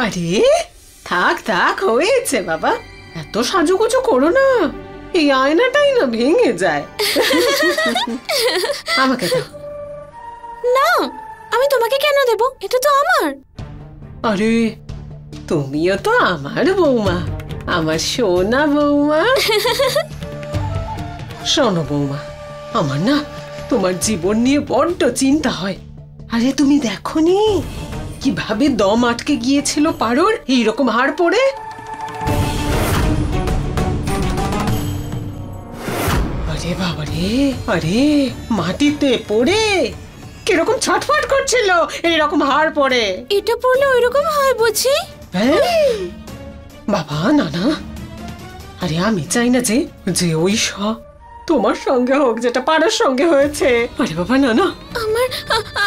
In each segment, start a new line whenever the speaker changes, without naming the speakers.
আরে থাক থাক, হয়েছে বাবা, এত সাজুগুজু করো না, এই আয়নাটাই না ভেঙে যায়। আমাকে দাও।
না, আমি তোমাকে কেন দেব, এটা তো আমার।
আরে তুমিও তো আমার বৌমা, আমার সোনা বৌমা। শোনো বৌমা, আমার না তোমার জীবন নিয়ে বড্ড চিন্তা হয়। আরে তুমি দেখোনি কিভাবে দম আটকে গিয়েছিল পারোর এইরকম হাড় পড়ে? আরে বাবারে, আরে মাটিতে পড়ে কিরকম ছটফট করছিল এইরকম হাড় পড়ে।
এটা পড়লে ওইরকম হয় বুঝি?
বাবা না না, আরে আমি চাই না যে যে ওই তোমার সঙ্গে হোক যেটা পারোর সঙ্গে হয়েছে। আরে বাবা না না,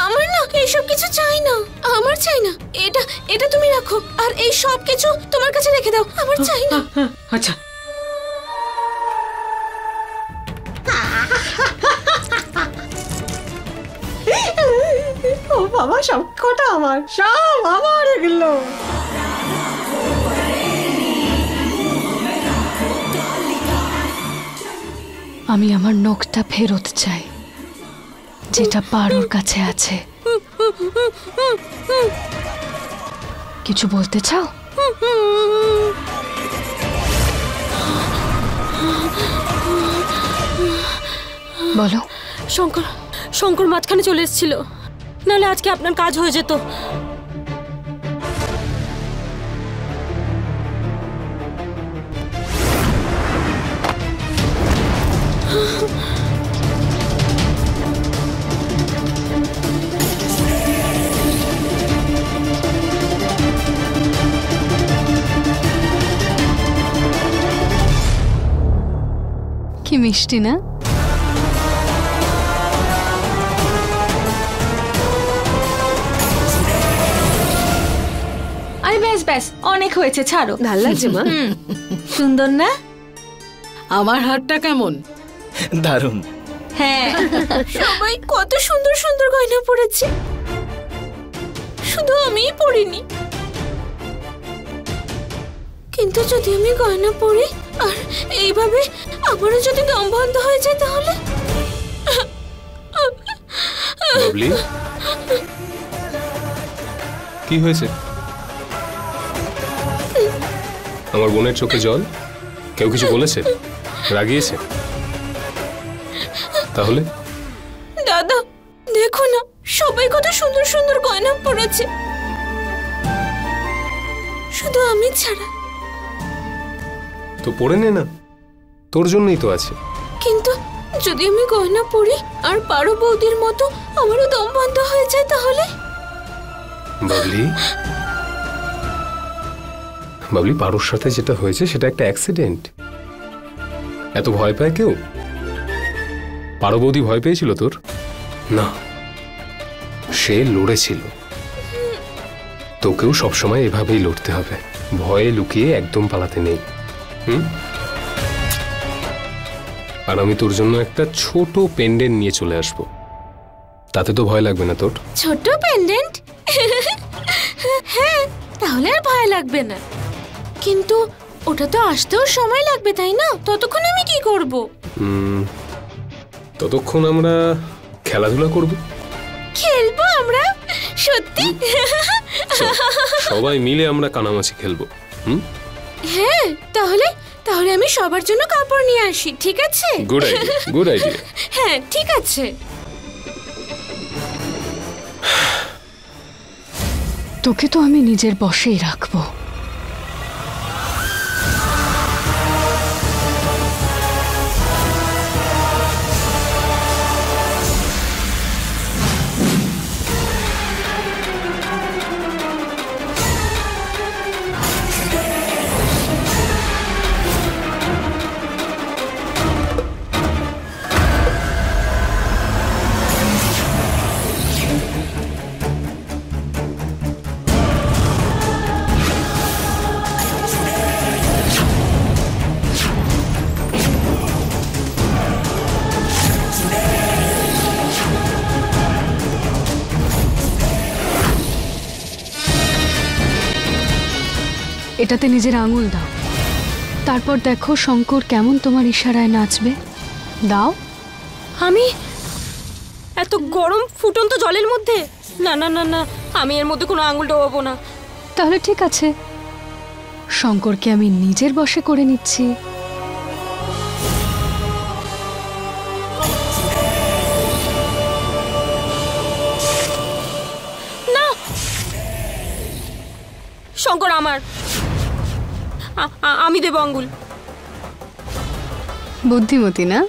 আমার না এইসব কিছু চাই না, আমার চাই না। এটা এটা তুমি রাখো, আর এই সব কিছু তোমার কাছে রেখে দাও, আমার চাই না।
আচ্ছা ও বাবা, সব কটা আমার, সব আমার এগুলো।
আমি আমার নখটা ফেরত চাই, যেটা পারোর কাছে আছে। কিছু বলতে চাও? বলো।
শঙ্কর, শঙ্কর মাঝখানে চলে এসেছিল, নাহলে আজকে আপনার কাজ হয়ে যেত।
কি মিষ্টি না?
আরে ব্যাস ব্যাস, অনেক হয়েছে, ছাড়ো।
ভালো লাগছে মা?
সুন্দর না?
আমার হারটা কেমন?
দারুণ।
হ্যাঁ, সবাই কত সুন্দর সুন্দর গয়না পরেছে, শুধু আমিই পরিনি। কিন্তু যদি আমি গয়না পরি আর এইভাবে আমারও যদি দম বন্ধ হয়ে যায় তাহলে?
বাবলি, কি হয়েছে? আমার বোনের চোখে জল? কেউ কিছু বলেছে? রাগিয়েছে? তাহলে?
দাদা দেখো না, সবাই কত সুন্দর সুন্দর গয়না পরেছে, শুধু আমি ছাড়া।
তো পরে নে না, তোর জন্যই তো আছে।
কিন্তু যদি আমি গয়না পরি আর পারো বৌদির মতো আমারও দম বন্ধ হয়ে যায় তাহলে?
বাবলি, বাবলি, পারোর সাথে যেটা হয়েছে সেটা একটা অ্যাক্সিডেন্ট। এত ভয় পায় কেউ? পারো বৌদি ভয় পেয়েছিল তোর? না, সে লড়েছিল। তোকেও সবসময় এভাবেই লড়তে হবে, ভয়ে লুকিয়ে একদম পালাতে নেই। আর আমি তোর জন্য একটা ছোট পেন্ডেন্ট নিয়ে চলে আসবো, তাতে তো ভয় লাগবে না তোর?
ছোট পেন্ডেন্ট? হ্যাঁ, তাহলে আর ভয় লাগবে না। কিন্তু ওটা তো আসতেও সময় লাগবে, তাই না? ততক্ষণ আমি কি করব?
ততক্ষণ আমরা খেলাধুলা করব।
খেলবো আমরা? সত্যি?
সবাই মিলে আমরা কানামাছি খেলবো।
হ্যাঁ, তাহলে তাহলে আমি সবার জন্য কাপড় নিয়ে আসি, ঠিক আছে?
Good idea, good idea.
হ্যাঁ, ঠিক আছে।
তোকে তো আমি নিজের বশেই রাখবো। এটাতে নিজের আঙুল দাও, তারপর দেখো শঙ্কর কেমন তোমার ইশারায় নাচবে। দাও।
আমি এত গরম ফুটন্ত জলের মধ্যে? না না না না, আমি এর মধ্যে কোনো আঙুল ডোবাবো না।
তাহলে ঠিক আছে, শঙ্করকে আমি নিজের বশে করে নিচ্ছি।
না, শঙ্কর আমার, আমি দেব আঙ্গুল।
বুদ্ধিমতী না?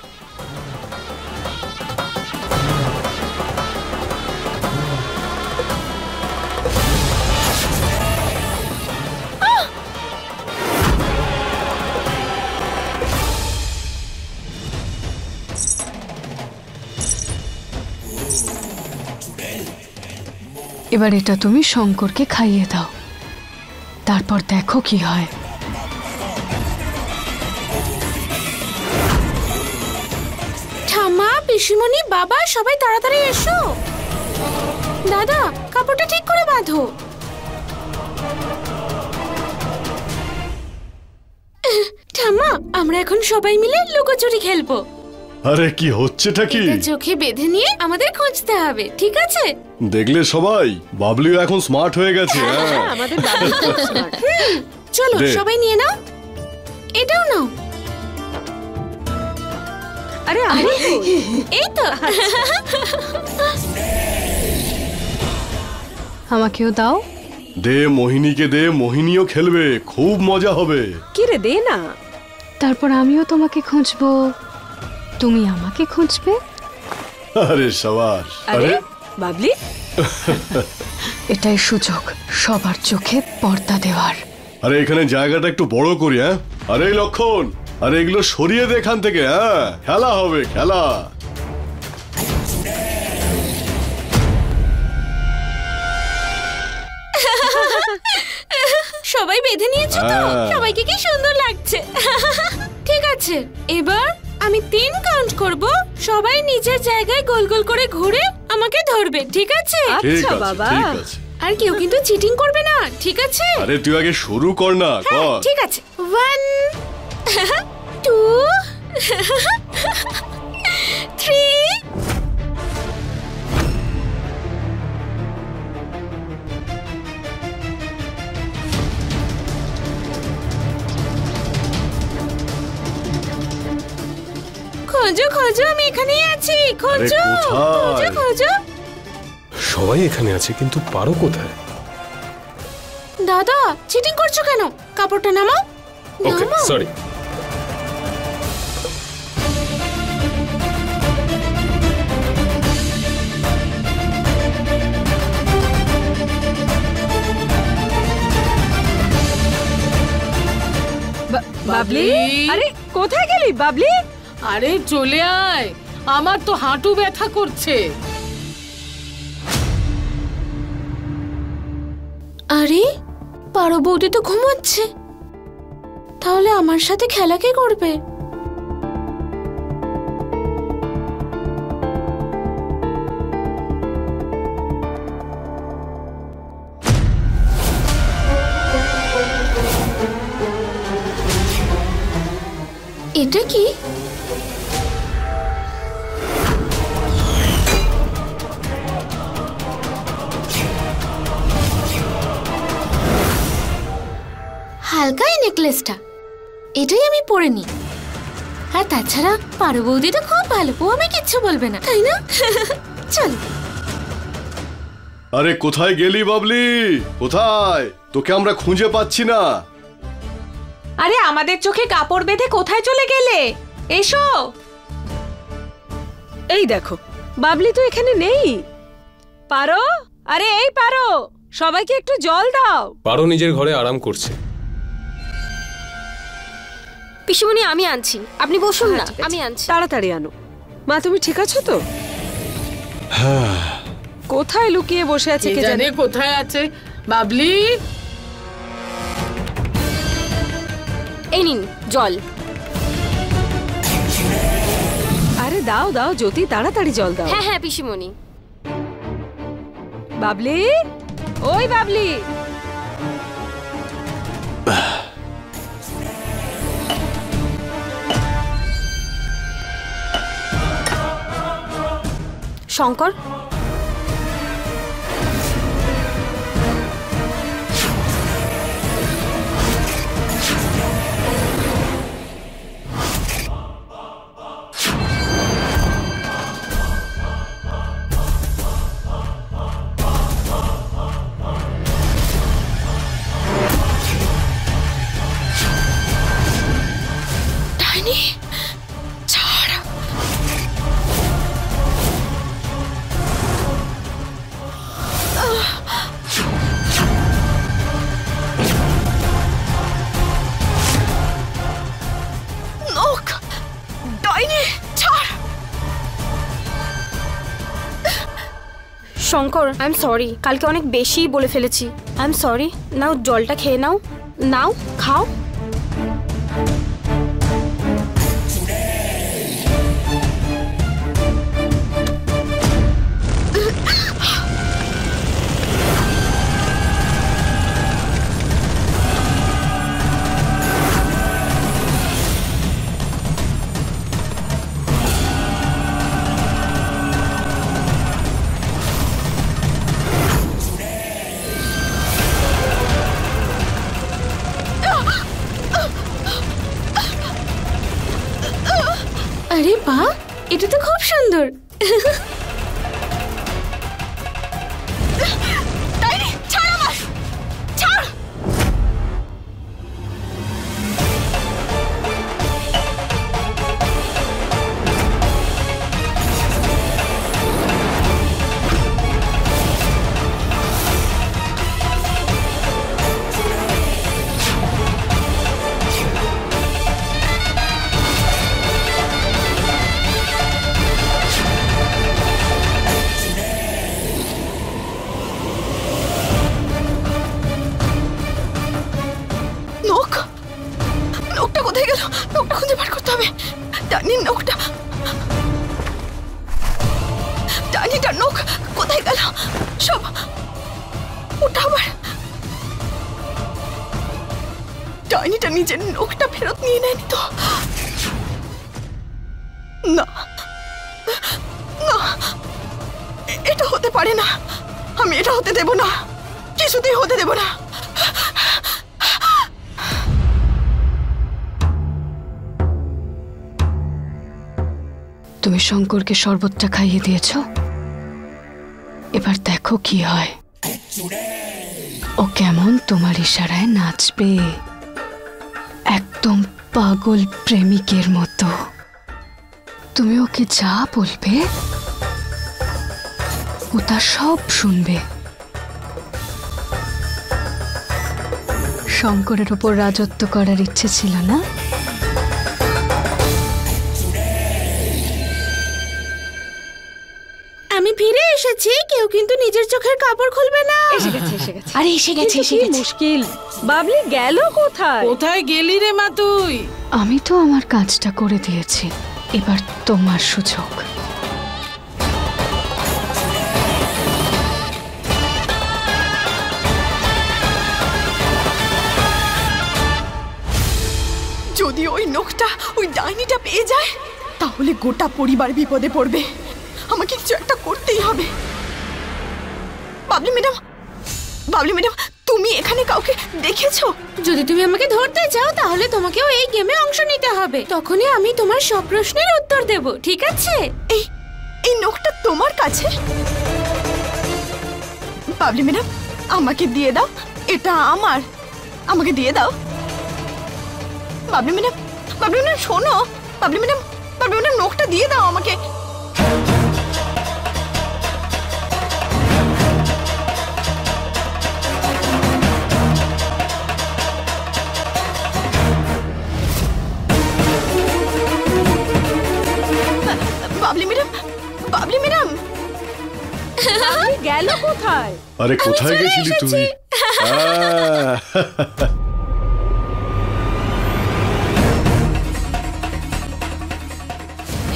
এবার এটা তুমি শঙ্করকে খাইয়ে দাও, তারপর দেখো কি হয়।
ঠাম্মা, পিসিমণি, বাবা সবাই তাড়াতাড়ি এসো। দাদা, কাপড়টা ঠিক করে বাঁধো। ঠাম্মা, আমরা এখন সবাই মিলে লুকোচুরি খেলবো।
আরে কি হচ্ছেটা কি?
এটা চোখে বেঁধে নিয়ে আমাদের খুঁজতে হবে, ঠিক আছে?
দেখলে সবাই, বাবলিও এখন স্মার্ট হয়ে গেছে। হ্যাঁ,
আমাদের বাবু খুব smart।
চলো
দে।
সবাই নিয়ে নাও, এটাও নাও।
আরে
এই তো।
আমাকেও দাও।
দে মোহিনীকে দে, মোহিনীও খেলবে, খুব মজা হবে।
কি রে, দে না।
তারপর আমিও তোমাকে খুঁজবো, তুমি আমাকে খুঁজবে।
আরে সাবাস।
আরে বাবলি,
এটাই সুযোগ সবার চোখে পর্দা দেওয়ার।
আরে এখানে জায়গাটা একটু বড় করি। হ্যাঁ, আরে এই লক্ষণ, আরে এগুলো সরিয়ে দে এখান থেকে। হ্যাঁ, খেলা হবে, খেলা।
সবাই বেঁধে নিয়েছো তো?
হ্যাঁ।
সবাইকে কি সুন্দর লাগছে। ঠিক আছে, এবার আমি 3 কাউন্ট করব, সবাই নিজের জায়গায় গোল গোল করে ঘুরে আমাকে ধরবে, ঠিক আছে?
ঠিক
আচ্ছা
আছে,
বাবা।
ঠিক আছে।
আর কেউ কিন্তু চিটিং করবে না, ঠিক আছে?
আরে তুই আগে শুরু কর না,
হ্যাঁ,
কর।
ঠিক আছে। 1 2 3 খোঁজো খোঁজো, আমি এখানেই আছি, খোঁজো খোঁজো
কোথায়?
খোঁজো।
সবাই এখানে আছে, কিন্তু পারো কোথায়?
দাদা, চিটিং করছো কেন? কাপড়টা নামাও।
ওকে,
নামাও।
সরি।
বাবলি, আরে কোথায় গেলি বাবলি?
আরে চলে আয়, আমার তো হাঁটু ব্যথা করছে।
আরে পারো বৌদি তো ঘুমোচ্ছে, তাহলে আমার সাথে খেলা কে করবে? এটা কি? হালকা এই নেকলেসটা, এটাই আমি পরে নি। আর তাছাড়া পারো বৌদি তো খুব ভালো, ও আমি কিচ্ছু বলবে না, তাই না? চল।
আরে কোথায় গেলি বাবলি? কোথায়? তোকে আমরা খুঁজে পাচ্ছি না।
আরে আমাদের চোখে কাপড় বেঁধে কোথায় চলে গেলে? এসো। এই দেখো, বাবলি তো এখানে নেই। পারো, আরে এই পারো, সবাইকে একটু জল দাও।
পারো নিজের ঘরে আরাম করছে।
পিসিমণি, আমি আনছি, আপনি বসুন না,
ঠিক আছে।
আমি আনছি।
তাড়াতাড়ি আনো। মা, তুমি ঠিক আছো তো? কোথায় লুকিয়ে বসে আছে
কে
কে
জানে
জানে?
কোথায় আছে। বাবলি,
এই নিন জল।
আরে দাও দাও জ্যোতি, তাড়াতাড়ি জল দাও।
হ্যাঁ হ্যাঁ পিসিমণি।
বাবলি, ওই Babli.
Shankar, Shankar, I am sorry, কালকে অনেক বেশি বলে ফেলেছি। I am sorry. নাও জলটা খেয়ে নাও, নাও খাও।
আরে বাহ, এটা তো খুব সুন্দর।
নোকটা কোথায় গেল? নোকটা খুঁজে বার করতে হবে। ডাইনির নোকটা, ডাইনিটার নোক কোথায় গেল? সব ওটা আবার ডাইনিটা নিজের নোকটা ফেরত নিয়ে নেয়নি তো? না না, এটা হতে পারে না। আমি এটা হতে দেব না, কিছুতেই হতে দেব না।
তুমি শঙ্করকে শরবতটা খাইয়ে দিয়েছ, এবার দেখো কি হয়। ও কেমন তোমার ইশারায় নাচবে, একদম পাগল প্রেমিকের মতো। তুমি ওকে যা বলবে ও তা সব শুনবে। শঙ্করের ওপর রাজত্ব করার ইচ্ছে ছিল না?
আমি ফিরে এসেছি, কেউ কিন্তু নিজের চোখের কাপড় খুলবে না।
এসে গেছে, এসে গেছে।
আরে এসে গেছে, এসে গেছে।
মুশকিল, বাবলি গেল কোথায়? কোথায় গেলি রে মা তুই?
আমি তো আমার কাজটা করে দিয়েছি, এবার তোমার সুযোগ।
যদি ওই নোকটা ওই ডাইনিটা পেয়ে যায় তাহলে গোটা পরিবার বিপদে পড়বে। আমাকে কিছু একটা করতেই হবে। বাবলি ম্যাডাম, বাবলি ম্যাডাম, তুমি এখানে কাউকে দেখেছো?
যদি তুমি আমাকে ধরতে চাও তাহলে তোমাকেও এই গেমে অংশ নিতে হবে, তখনই আমি তোমার সব প্রশ্নের উত্তর দেব, ঠিক আছে?
এই এই নোকটা তোমার কাছে? বাবলি ম্যাডাম, আমাকে দিয়ে দাও, এটা আমার, আমাকে দিয়ে দাও। বাবলি ম্যাডাম, বাবলি ম্যাডাম শোনো, বাবলি ম্যাডাম, বাবলি ম্যাডাম নোকটা দিয়ে দাও আমাকে। বাবলি ম্যাডাম, বাবলি ম্যাডাম
গেল কোথায়?
আরে কোথায় গেছিলি তুই?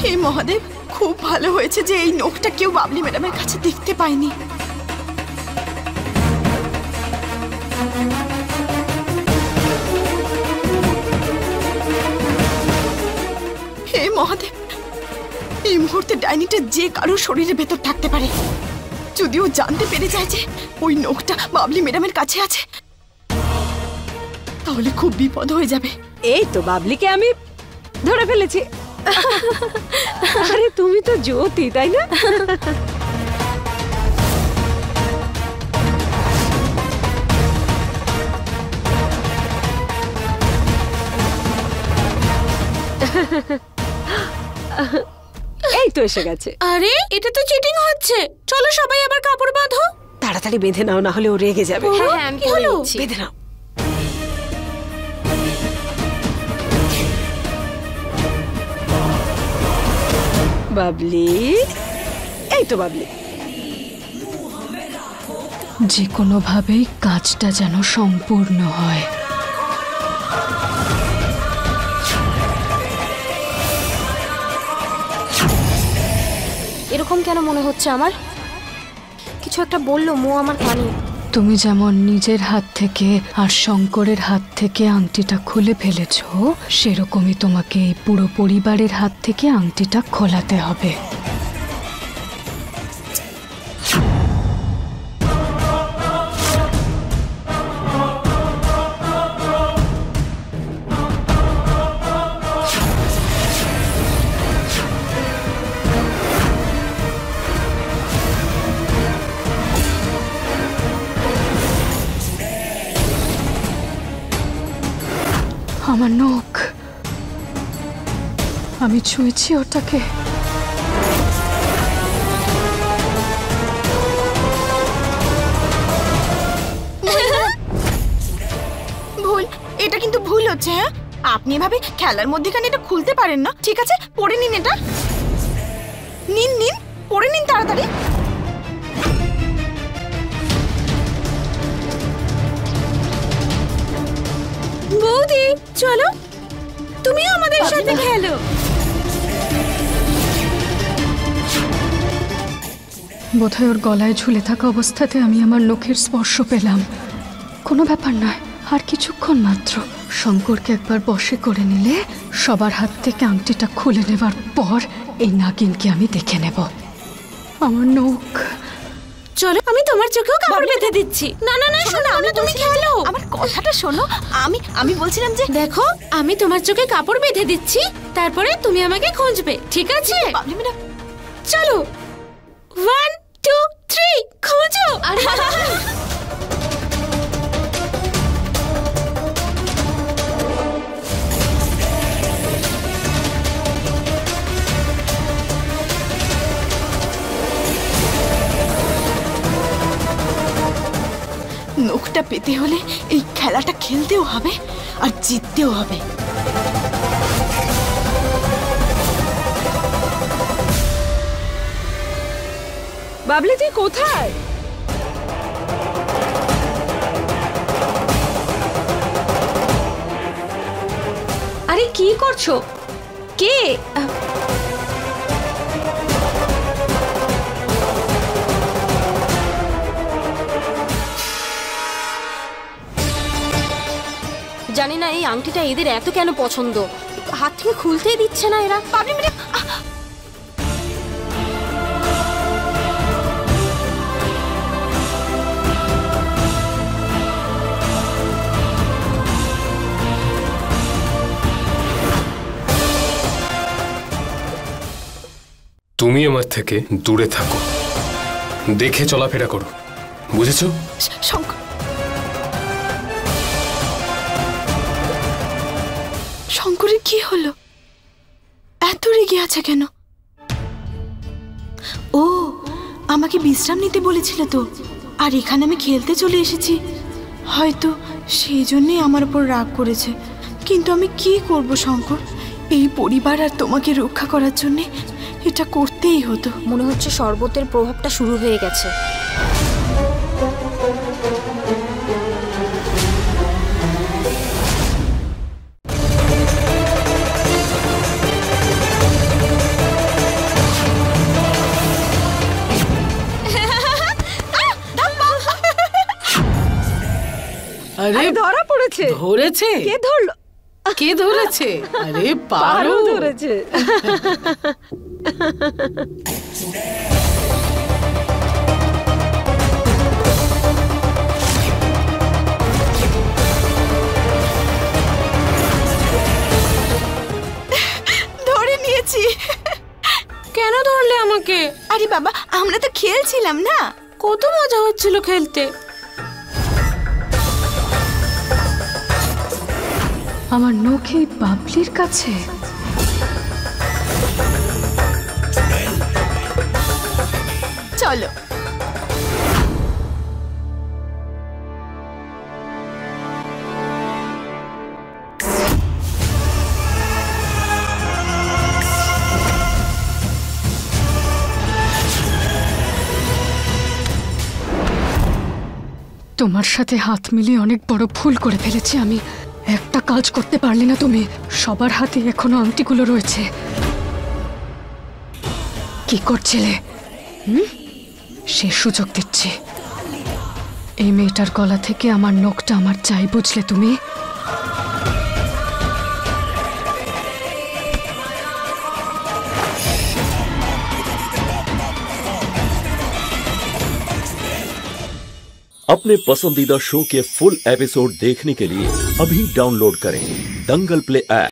হে মহাদেব, খুব ভালো হয়েছে যে এই নোকটা কেউ বাবলি ম্যাডামের কাছে দেখতে পায়নি। হে মহাদেব, এই মুহূর্তে ডাইনিটা যে কারোর শরীরের ভেতর থাকতে পারে। যদিও জানতে পেরে যায় যে ওই নখটা বাবলি ম্যাডামের কাছে আছে, তাহলে খুব বিপদ হয়ে যাবে।
এই তো বাবলিকে আমি ধরে ফেলেছি। আরে তুমি তো জ্যোতি, তাই না? এই তো এসে গেছে।
আরে এটা তো চিটিং হচ্ছে। চলো সবাই আবার কাপড় বাঁধো।
তাড়াতাড়ি বেঁধে নাও, না হলে ও রেগে যাবে।
হ্যাঁ আমি
কি হলো? বেঁধে নাও। বাবলি, এই তো বাবলি।
যে কোনোভাবেই কাজটা যেন সম্পূর্ণ হয়।
এরকম কেন মনে হচ্ছে আমার? কিছু একটা বললো মো আমার কানে।
তুমি যেমন নিজের হাত থেকে আর শঙ্করের হাত থেকে আংটিটা খুলে ফেলেছ, সেরকমই তোমাকে এই পুরো পরিবারের হাত থেকে আংটিটা খোলাতে হবে। আমার নখ, আমি ছুঁয়েছি ওটাকে।
ভুল, এটা কিন্তু ভুল হচ্ছে। হ্যাঁ, আপনি এভাবে খেলার মধ্যেখানে এটা খুলতে পারেন না। ঠিক আছে, পরে নিন এটা। নিন নিন, পরে নিন তাড়াতাড়ি।
বৌদি চলো, তুমিও আমাদের সাথে খেলো।
বোধহয় ওর গলায় ঝুলে থাকা অবস্থাতে আমি আমার নখের স্পর্শ পেলাম। কোনো ব্যাপার নয়, আর কিছুক্ষণ মাত্র। শঙ্করকে একবার বশে করে নিলে সবার হাত থেকে আংটিটা খুলে নেবার পর এই নাগিনকে আমি দেখে নেব। আমার নখ।
চলো, আমি তোমার চোখেও কাপড় বেঁধে দিচ্ছি। না না না, শোনো, তুমি খেলো।
আমার কথাটা শোনো। আমি বলছিলাম যে
দেখো, আমি তোমার চোখে কাপড় বেঁধে দিচ্ছি, তারপরে তুমি আমাকে খুঁজবে, ঠিক আছে?
বাবলি ম্যাডাম,
চলো, 1 2 3 খোঁজো।
নখটা পেতে হলে এই খেলাটা খেলতেও হবে আর জিততেও হবে।
বাবলি তুই কোথায়? আরে কি করছো? কে?
জানি না এই আংটিটা এদের এত কেন পছন্দ, হাত থেকে খুলতেই দিচ্ছে না এরা।
বাবলি ম্যাডাম,
তুমি আমার থেকে দূরে থাকো, দেখে চলাফেরা করো, বুঝেছো?
শঙ্কর, শঙ্করের কি হলো? এত রেগে আছে কেন? ও, আমাকে বিশ্রাম নিতে বলেছিল তো, আর এখানে আমি খেলতে চলে এসেছি। হয়তো সেই জন্যই আমার উপর রাগ করেছে। কিন্তু আমি কি করব শঙ্কর? এই পরিবার আর তোমাকে রক্ষা করার জন্য এটা করতেই হতো।
মনে হচ্ছে শরবতের প্রভাবটা শুরু হয়ে গেছে।
আরে
ধরা পড়েছে।
ধরেছে?
কে ধরলো?
কে ধরেছে? আরে পারো
ধরেছে।
ধরে নিয়েছি।
কেন ধরলে আমাকে?
আরে বাবা, আমরা তো খেলছিলাম না।
কত মজা হচ্ছিল খেলতে।
আমার নখ এই বাবলির কাছে।
চলো।
তোমার সাথে হাত মিলিয়ে অনেক বড় ভুল করে ফেলেছি আমি। একটা কাজ করতে পারলে না তুমি। সবার হাতে এখনো আংটিগুলো রয়েছে। কি করছিলে? সে সুযোগ দিচ্ছে। এই মেয়েটার গলা থেকে আমার নখটা আমার চাই, বুঝলে তুমি?
अपने पसंदीदा शो के फुल एपिसोड देखने के लिए अभी डाउनलोड करें दंगल प्ले ऐप।